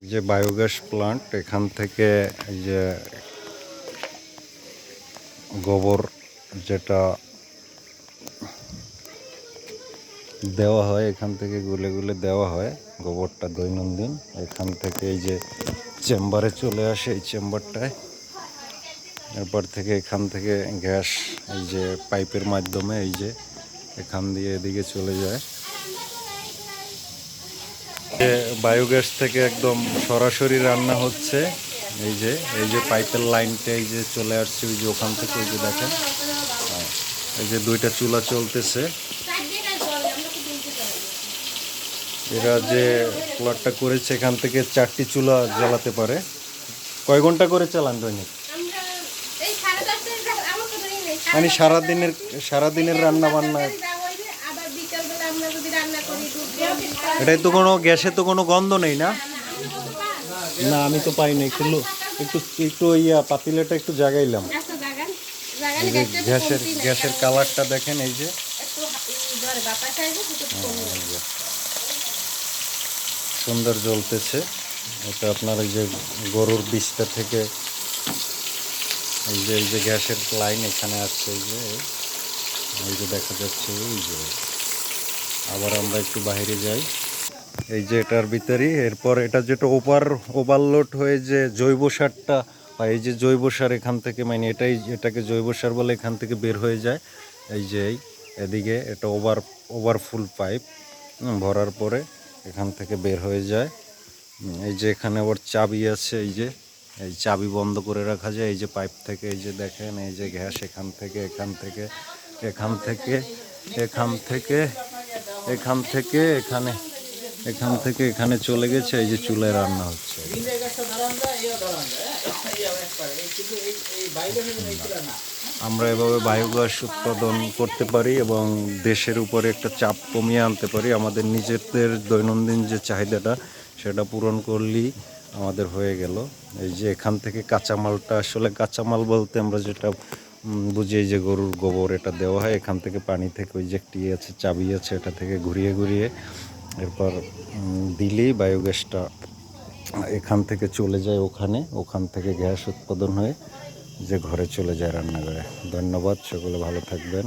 যে biogas plant, এখান থেকে এই যে গোবর যেটা দেওয়া হয়, এখান থেকে গুলে গুলে দেওয়া হয় গোবরটা দৈনন্দিন। এখান থেকে এই যে চেম্বারে চলে আসে, এই চেম্বারটায়। এরপর থেকে এখান থেকে গ্যাস এই যে পাইপের মাধ্যমে এই যে এখান দিয়ে এদিকে চলে যায়। বায়োগ্যাস থেকে একদম সরাসরি রান্না হচ্ছে। এই যে পাইপের লাইনটা এই যে চলে আসছে ওই যে ওখান থেকে, ওই যে দেখেন এই যে দুইটা চুলা চলতেছে। এরা যে প্লটটা করেছে এখান থেকে 4টি চুলা জ্বালাতে পারে। কয় ঘন্টা করে চালান দৈনিক? মানে সারাদিনের রান্না বান্না। এটাই তো কোনো গ্যাসে তো কোনো গন্ধ নেই না? না, আমি তো পাইনি। একটু একটু একটু ইয়া পাতিলেটা একটু জাগাইলাম। গ্যাসের কালারটা দেখেন, এই যে সুন্দর জ্বলতেছে। এটা আপনার এই যে গরুর বীজটা থেকে এই যে গ্যাসের লাইন এখানে আসছে। এই যে দেখা যাচ্ছে। এই যে আবার আমরা একটু বাইরে যাই, এই যে এটার ভিতরেই। এরপর এটা যেটা ওভারলোড হয়ে যে জৈব সারটা হয়, এই যে জৈব সার এখান থেকে, মানে এটাকে জৈব সার বলে, এখান থেকে বের হয়ে যায়। এই যে এদিকে এটা ওভারফুল পাইপ ভরার পরে এখান থেকে বের হয়ে যায়। এই যে এখানে আবার চাবি আছে, এই যে এই চাবি বন্ধ করে রাখা যায় এই যে পাইপ থেকে। এই যে দেখেন, এই যে গ্যাস এখান থেকে এখানে চলে গেছে। এই যে চুলায় রান্না হচ্ছে। আমরা এভাবে বায়োগ্যাস উৎপাদন করতে পারি এবং দেশের উপরে একটা চাপ কমিয়ে আনতে পারি। আমাদের নিজেদের দৈনন্দিন যে চাহিদাটা সেটা পূরণ করলেই আমাদের হয়ে গেল। এই যে এখান থেকে কাঁচামালটা, আসলে কাঁচামাল বলতে আমরা যেটা বুঝি, এই যে গরুর গোবর এটা দেওয়া হয় এখান থেকে, পানি থেকে। ওই যে একটি আছে, চাবি আছে, এটা থেকে ঘুরিয়ে এরপর দিলেই বায়োগ্যাসটা এখান থেকে চলে যায় ওখান থেকে গ্যাস উৎপাদন হয়ে যে ঘরে চলে যায় রান্নাঘরে। ধন্যবাদ, সকলে ভালো থাকবেন।